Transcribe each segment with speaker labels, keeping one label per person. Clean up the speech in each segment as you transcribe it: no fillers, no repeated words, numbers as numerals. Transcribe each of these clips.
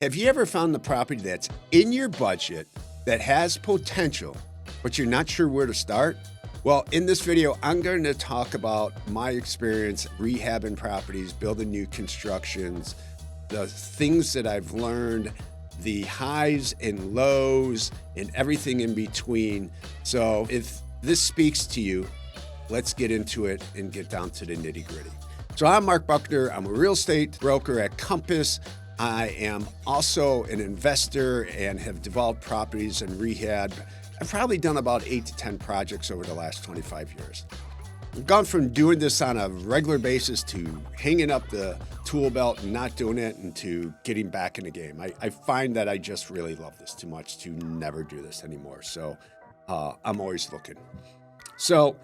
Speaker 1: Have you ever found the property that's in your budget that has potential, but you're not sure where to start? Well, in this video, I'm going to talk about my experience rehabbing properties, building new constructions, the things that I've learned, the highs and lows, and everything in between. So if this speaks to you, let's get into it and get down to the nitty-gritty. So I'm Mark Buckner. I'm a real estate broker at Compass. I am also an investor and have developed properties and rehab. I've probably done about 8 to 10 projects over the last 25 years. I've gone from doing this on a regular basis to hanging up the tool belt and not doing it, and to getting back in the game. I find that I just really love this too much to never do this anymore. So I'm always looking. So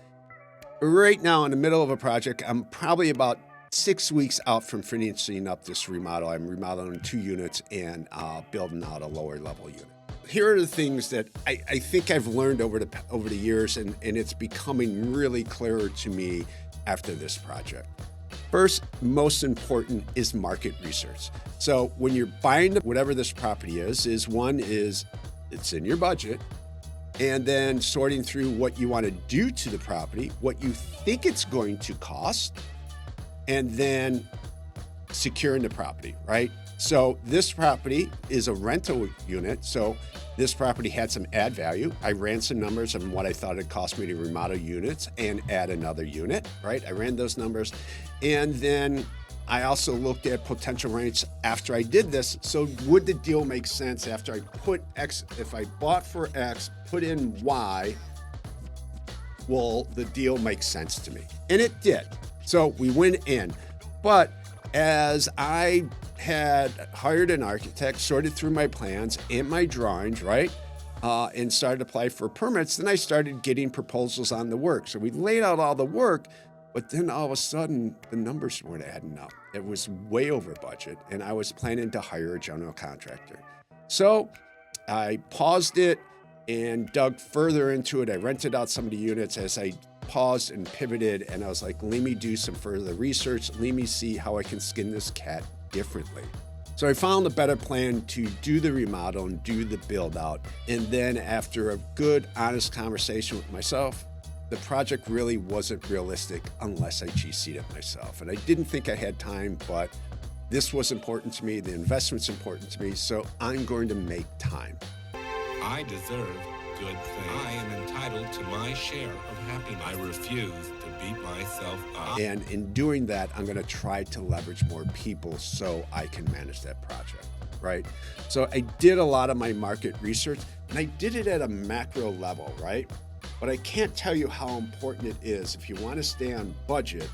Speaker 1: right now, in the middle of a project, I'm probably about 6 weeks out from finishing up this remodel. I'm remodeling 2 units and building out a lower level unit. Here are the things that I think I've learned over the years, and it's becoming really clearer to me after this project. First, most important is market research. So when you're buying whatever this property is it's in your budget, and then sorting through what you want to do to the property, what you think it's going to cost, and then securing the property, right? So this property is a rental unit. So this property had some add value. I ran some numbers on what I thought it cost me to remodel units and add another unit, right? I ran those numbers. And then I also looked at potential rents after I did this. So would the deal make sense after I put X, if I bought for X, put in Y, will the deal make sense to me? And it did. So we went in, but as I had hired an architect, sorted through my plans and my drawings, right, and started to apply for permits, then I started getting proposals on the work. So we laid out all the work, but then all of a sudden the numbers weren't adding up. It was way over budget, and I was planning to hire a general contractor. So I paused it and dug further into it. I rented out some of the units as I paused and pivoted, and I was like, let me do some further research. Let me see how I can skin this cat differently. So I found a better plan to do the remodel and do the build out. And then after a good, honest conversation with myself, the project really wasn't realistic unless I GC'd it myself. And I didn't think I had time, but this was important to me. The investment's important to me. So I'm going to make time.
Speaker 2: I deserve good things. I am entitled to my share of happiness. I refuse to beat myself up.
Speaker 1: And in doing that, I'm going to try to leverage more people so I can manage that project, right? So I did a lot of my market research, and I did it at a macro level, right? But I can't tell you how important it is, if you want to stay on budget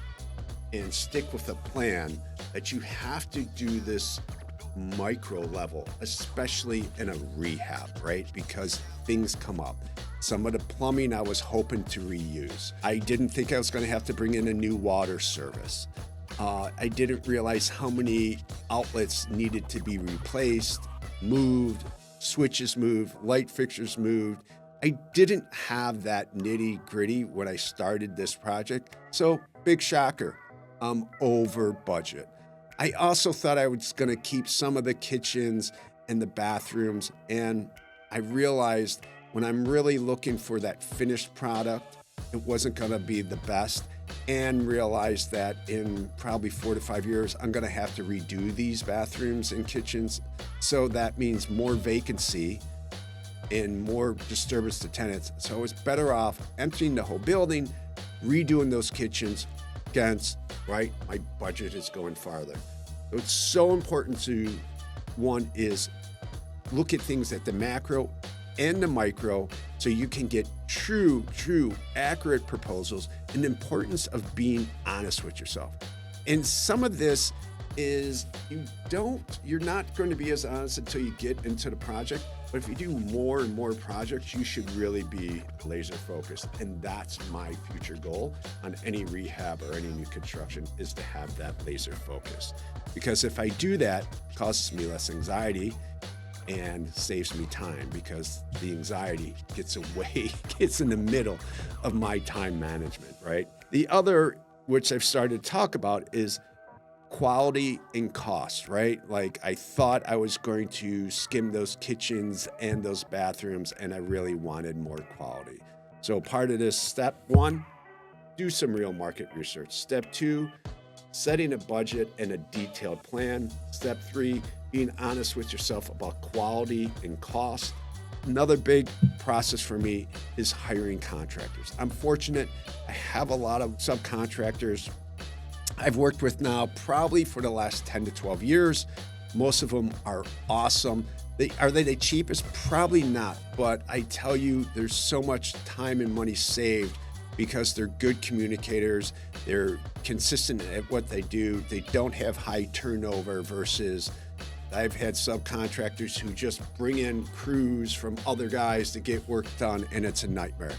Speaker 1: and stick with a plan, that you have to do this micro level, especially in a rehab, right? Because things come up. Some of the plumbing I was hoping to reuse. I didn't think I was going to have to bring in a new water service. I didn't realize how many outlets needed to be replaced, moved, switches moved, light fixtures moved. I didn't have that nitty gritty when I started this project. So big shocker, I'm over budget. I also thought I was going to keep some of the kitchens and the bathrooms, and I realized when I'm really looking for that finished product, it wasn't going to be the best, and realized that in probably 4 to 5 years, I'm going to have to redo these bathrooms and kitchens. So that means more vacancy and more disturbance to tenants. So I was better off emptying the whole building, redoing those kitchens, against, right, my budget is going farther. So it's so important to, one is look at things at the macro and the micro so you can get true, accurate proposals, and the importance of being honest with yourself. And some of this is you're not going to be as honest until you get into the project. But if you do more and more projects, you should really be laser focused. And that's my future goal on any rehab or any new construction, is to have that laser focus. Because if I do that, it causes me less anxiety and saves me time, because the anxiety gets in the middle of my time management, right? The other, which I've started to talk about, is quality and cost, right? Like I thought I was going to skim those kitchens and those bathrooms, and I really wanted more quality. So part of this, step one, do some real market research. Step two, setting a budget and a detailed plan. Step three, being honest with yourself about quality and cost. Another big process for me is hiring contractors. I'm fortunate. I have a lot of subcontractors I've worked with now probably for the last 10 to 12 years. Most of them are awesome. Are they the cheapest? Probably not. But I tell you, there's so much time and money saved because they're good communicators. They're consistent at what they do. They don't have high turnover versus I've had subcontractors who just bring in crews from other guys to get work done, and it's a nightmare.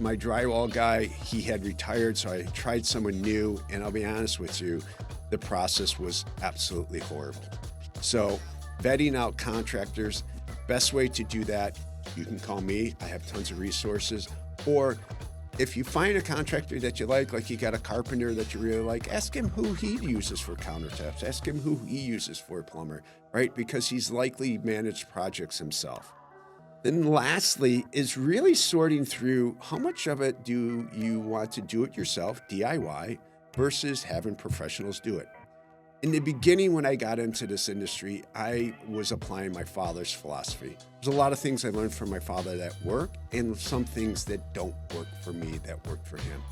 Speaker 1: My drywall guy, he had retired, so I tried someone new, and I'll be honest with you, the process was absolutely horrible. So vetting out contractors, best way to do that, you can call me. I have tons of resources. Or if you find a contractor that you like you got a carpenter that you really like, ask him who he uses for countertops. Ask him who he uses for a plumber, right? Because he's likely managed projects himself. Then lastly is really sorting through how much of it do you want to do it yourself, DIY, versus having professionals do it. In the beginning, when I got into this industry, I was applying my father's philosophy. There's a lot of things I learned from my father that work and some things that don't work for me that worked for him.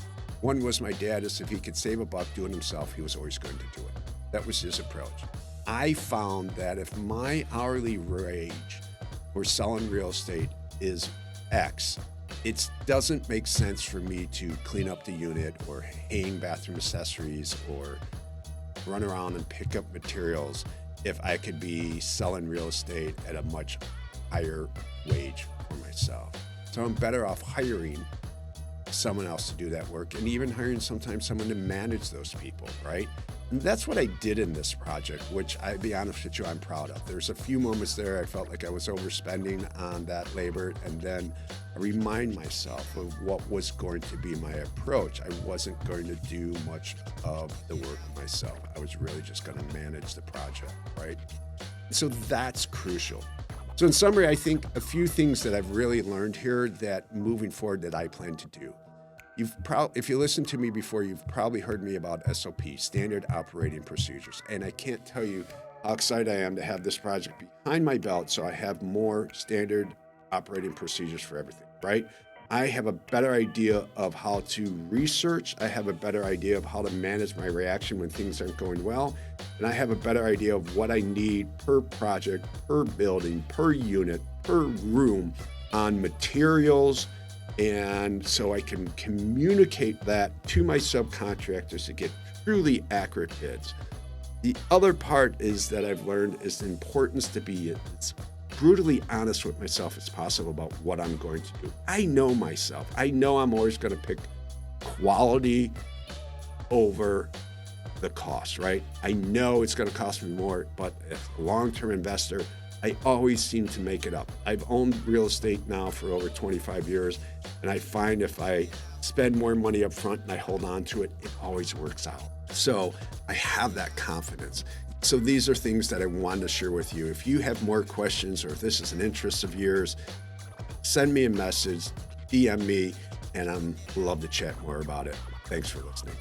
Speaker 1: One was my dad is if he could save a buck doing it himself, he was always going to do it. That was his approach. I found that if my hourly wage for selling real estate is X, it doesn't make sense for me to clean up the unit or hang bathroom accessories or run around and pick up materials if I could be selling real estate at a much higher wage for myself. So I'm better off hiring someone else to do that work and even hiring sometimes someone to manage those people, right? And that's what I did in this project, which I'll be honest with you, I'm proud of. There's a few moments there I felt like I was overspending on that labor, and then I remind myself of what was going to be my approach. I wasn't going to do much of the work myself. I was really just going to manage the project, right? So that's crucial. So in summary, I think a few things that I've really learned here that moving forward that I plan to do. If you listened to me before, you've probably heard me about SOP, Standard Operating Procedures. And I can't tell you how excited I am to have this project behind my belt so I have more standard operating procedures for everything, right? I have a better idea of how to research. I have a better idea of how to manage my reaction when things aren't going well. And I have a better idea of what I need per project, per building, per unit, per room on materials. And so I can communicate that to my subcontractors to get truly accurate bids. The other part is that I've learned is the importance to be as brutally honest with myself as possible about what I'm going to do. I know myself. I know I'm always going to pick quality over the cost, right? I know it's going to cost me more, but as a long-term investor, I always seem to make it up. I've owned real estate now for over 25 years, and I find if I spend more money up front and I hold on to it, it always works out. So I have that confidence. So these are things that I wanted to share with you. If you have more questions or if this is an interest of yours, send me a message, DM me, and I'd love to chat more about it. Thanks for listening.